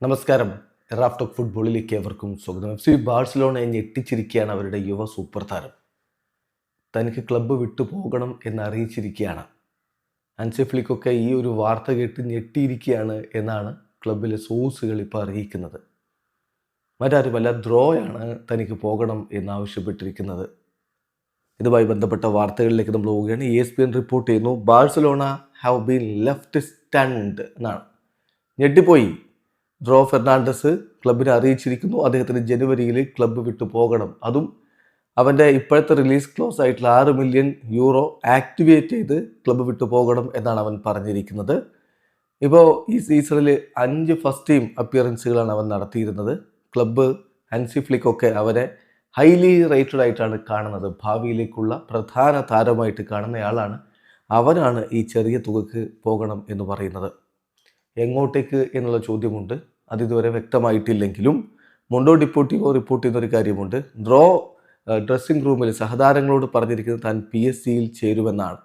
നമസ്കാരം. Raf talk ഫുട്ബോളിലേക്ക് ഏവർക്കും സ്വാഗതം. എഫ് സി ബാഴ്സലോണയെ ഞെട്ടിച്ചിരിക്കുകയാണ് അവരുടെ യുവ സൂപ്പർ താരം. തനിക്ക് ക്ലബ്ബ് വിട്ടു പോകണം എന്ന് അറിയിച്ചിരിക്കുകയാണ്. ഹൻസി ഫ്ലിക്കൊക്കെ ഈ ഒരു വാർത്ത കേട്ട് ഞെട്ടിയിരിക്കുകയാണ് എന്നാണ് ക്ലബ്ബിലെ സോഴ്സുകൾ ഇപ്പോൾ അറിയിക്കുന്നത്. മറ്റാരുമല്ല, ദ്രോയാണ് തനിക്ക് പോകണം എന്നാവശ്യപ്പെട്ടിരിക്കുന്നത്. ഇതുമായി ബന്ധപ്പെട്ട വാർത്തകളിലേക്ക് നമ്മൾ പോവുകയാണ്. ESPN റിപ്പോർട്ട് ചെയ്യുന്നു, Barcelona have been left stunt എന്നാണ്. ഞെട്ടിപ്പോയി. ദ്രോ ഫെർണാണ്ടസ് ക്ലബിനെ അറിയിച്ചിരിക്കുന്നു അദ്ദേഹത്തിന് ജനുവരിയിൽ ക്ലബ്ബ് വിട്ടു പോകണം. അതും അവൻ്റെ ഇപ്പോഴത്തെ റിലീസ് ക്ലോസ് ആയിട്ടുള്ള 6 മില്യൺ യൂറോ ആക്ടിവേറ്റ് ചെയ്ത് ക്ലബ്ബ് വിട്ടു പോകണം എന്നാണ് അവൻ പറഞ്ഞിരിക്കുന്നത്. ഇപ്പോൾ ഈ സീസണിൽ 5 ഫസ്റ്റ് ടീം അപ്പിയറൻസുകളാണ് അവൻ നടത്തിയിരുന്നത്. ക്ലബ്ബ് ഹൻസി ഫ്ലിക്കൊക്കെ അവനെ ഹൈലി റേറ്റഡ് ആയിട്ടാണ് കാണുന്നത്. ഭാവിയിലേക്കുള്ള പ്രധാന താരമായിട്ട് കാണുന്നയാളാണ്. അവനാണ് ഈ ചെറിയ തുകക്ക് പോകണം എന്ന് പറയുന്നത്. എങ്ങോട്ടേക്ക് എന്നുള്ള ചോദ്യമുണ്ട്. അതിതുവരെ വ്യക്തമായിട്ടില്ലെങ്കിലും മൊണ്ടോ ഡിപ്പോർട്ടിവോ റിപ്പോർട്ട് ചെയ്യുന്നൊരു കാര്യമുണ്ട്. ദ്രോ ഡ്രസ്സിംഗ് റൂമിൽ സഹതാരങ്ങളോട് പറഞ്ഞിരിക്കുന്നത് താൻ PSG ചേരുമെന്നാണ്.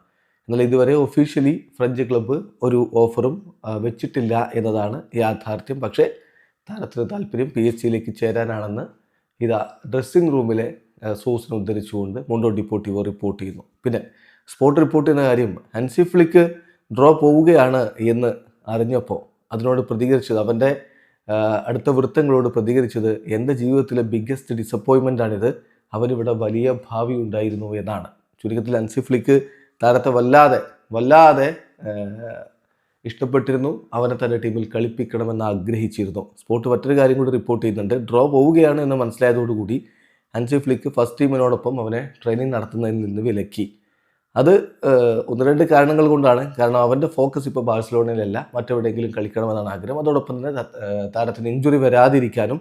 എന്നാൽ ഇതുവരെ ഒഫീഷ്യലി ഫ്രഞ്ച് ക്ലബ്ബ് ഒരു ഓഫറും വെച്ചിട്ടില്ല എന്നതാണ് യാഥാർത്ഥ്യം. പക്ഷേ താരത്തിന് താല്പര്യം PSG ചേരാനാണെന്ന് ഇതാ ഡ്രസ്സിംഗ് റൂമിലെ സോഴ്സിനെ ഉദ്ധരിച്ചുകൊണ്ട് മൊണ്ടോ ഡിപ്പോർട്ടിവോ റിപ്പോർട്ട് ചെയ്യുന്നു. പിന്നെ സ്പോർട്ട് റിപ്പോർട്ട് ചെയ്യുന്ന കാര്യം, ഹൻസി ഫ്ലിക്ക് ഡ്രോ പോവുകയാണ് എന്ന് അറിഞ്ഞപ്പോൾ അതിനോട് പ്രതികരിച്ചത്, അവൻ്റെ അടുത്ത വൃത്തങ്ങളോട് പ്രതികരിച്ചത്, എൻ്റെ ജീവിതത്തിലെ ബിഗ്ഗസ്റ്റ് ഡിസപ്പോയിൻമെൻ്റാണിത്, അവനിവിടെ വലിയ ഭാവി ഉണ്ടായിരുന്നു എന്നാണ്. ചുരുക്കത്തിൽ ഹൻസി ഫ്ലിക്ക് താരത്തെ വല്ലാതെ ഇഷ്ടപ്പെട്ടിരുന്നു. അവനെ തൻ്റെ ടീമിൽ കളിപ്പിക്കണമെന്ന് ആഗ്രഹിച്ചിരുന്നു. സ്പോർട്ട് മറ്റൊരു കാര്യം കൂടി റിപ്പോർട്ട് ചെയ്യുന്നുണ്ട്. ഡ്രോ പോവുകയാണ് എന്ന് മനസ്സിലായതോടുകൂടി ഹൻസി ഫ്ലിക്ക് ഫസ്റ്റ് ടീമിനോടൊപ്പം അവനെ ട്രെയിനിങ് നടത്തുന്നതിൽ നിന്ന് വിലക്കി. അത് 1-2 കാരണങ്ങൾ കൊണ്ടാണ്. കാരണം അവൻ്റെ ഫോക്കസ് ഇപ്പോൾ ബാഴ്സലോണയിലല്ല, മറ്റെവിടെയെങ്കിലും കളിക്കണമെന്നാണ് ആഗ്രഹം. അതോടൊപ്പം തന്നെ താരത്തിന് ഇഞ്ചുറി വരാതിരിക്കാനും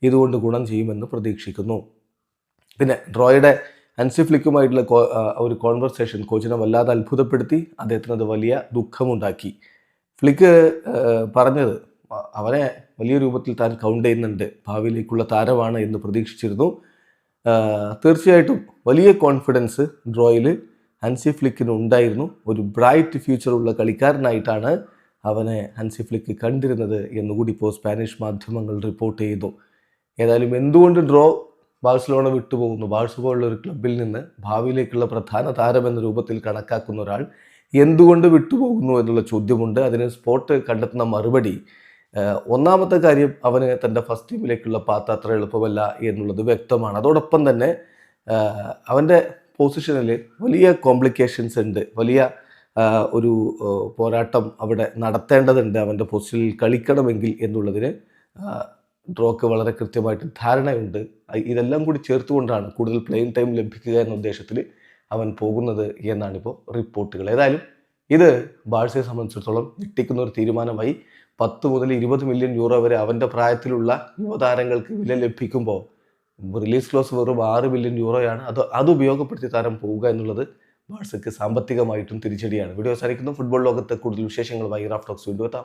ഇതുകൊണ്ട് ഗുണം ചെയ്യുമെന്ന് പ്രതീക്ഷിക്കുന്നു. പിന്നെ ഡ്രോയുടെ ഹൻസി ഫ്ലിക്കുമായിട്ടുള്ള ഒരു കോൺവെർസേഷൻ കോച്ചിനെ വല്ലാതെ അത്ഭുതപ്പെടുത്തി. അദ്ദേഹത്തിന് അത് വലിയ ദുഃഖമുണ്ടാക്കി. ഫ്ലിക്ക് പറഞ്ഞത് അവനെ വലിയ രൂപത്തിൽ താൻ കൗണ്ട് ചെയ്യുന്നുണ്ട്, ഭാവിയിലേക്കുള്ള താരമാണ് എന്ന് പ്രതീക്ഷിച്ചിരുന്നു. തീർച്ചയായിട്ടും വലിയ കോൺഫിഡൻസ് ഡ്രോയിൽ ഹൻസി ഫ്ലിക്കിന് ഉണ്ടായിരുന്നു. ഒരു ബ്രൈറ്റ് ഫ്യൂച്ചറുള്ള കളിക്കാരനായിട്ടാണ് അവനെ ഹൻസി ഫ്ലിക്ക് കണ്ടിരുന്നത് എന്നുകൂടി ഇപ്പോൾ സ്പാനിഷ് മാധ്യമങ്ങൾ റിപ്പോർട്ട് ചെയ്യുന്നു. ഏതായാലും എന്തുകൊണ്ട് ഡ്രോ ബാഴ്സലോണ വിട്ടുപോകുന്നു? ബാഴ്സലോണ ഒരു ക്ലബിൽ നിന്ന് ഭാവിയിലേക്കുള്ള പ്രധാന താരമെന്ന രൂപത്തിൽ കണക്കാക്കുന്ന ഒരാൾ എന്തുകൊണ്ട് വിട്ടുപോകുന്നു എന്നുള്ള ചോദ്യമുണ്ട്. അതിന് സ്പോർട്ട് കണ്ടെത്തുന്ന മറുപടി, ഒന്നാമത്തെ കാര്യം, അവന് തൻ്റെ ഫസ്റ്റ് ടീമിലേക്കുള്ള പാത്ത് അത്ര എളുപ്പമല്ല എന്നുള്ളത് വ്യക്തമാണ്. അതോടൊപ്പം തന്നെ അവൻ്റെ പൊസിഷനിൽ വലിയ കോംപ്ലിക്കേഷൻസ് ഉണ്ട്. വലിയ ഒരു പോരാട്ടം അവിടെ നടത്തേണ്ടതുണ്ട് അവൻ്റെ പൊസിഷനിൽ കളിക്കണമെങ്കിൽ എന്നുള്ളതിന് ഡ്രോക്ക് വളരെ കൃത്യമായിട്ട് ധാരണയുണ്ട്. ഇതെല്ലാം കൂടി ചേർത്തുകൊണ്ടാണ് കൂടുതൽ പ്ലേയിങ് ടൈം ലഭിക്കുക എന്ന ഉദ്ദേശത്തിൽ അവൻ പോകുന്നത് എന്നാണിപ്പോൾ റിപ്പോർട്ടുകൾ. ഏതായാലും ഇത് ബാഴ്സയെ സംബന്ധിച്ചിടത്തോളം ഞെട്ടിക്കുന്ന ഒരു തീരുമാനമായി. 10 മുതൽ 20 മില്യൺ യൂറോ വരെ അവൻ്റെ പ്രായത്തിലുള്ള യുവതാരങ്ങൾക്ക് വില ലഭിക്കുമ്പോൾ റിലീസ് ക്ലോസ് വെറും 6 മില്യൺ യൂറോയാണ്. അത് ഉപയോഗപ്പെടുത്തി താരം പോവുക എന്നുള്ളത് ബാഴ്സയ്ക്ക് സാമ്പത്തികമായിട്ടും തിരിച്ചടിയാണ്. വീഡിയോ അവസാനിക്കുന്നു. ഫുട്ബോൾ ലോകത്ത് കൂടുതൽ വിശേഷങ്ങളുമായി റാഫ് ടോക്സ് വീണ്ടും എത്താം.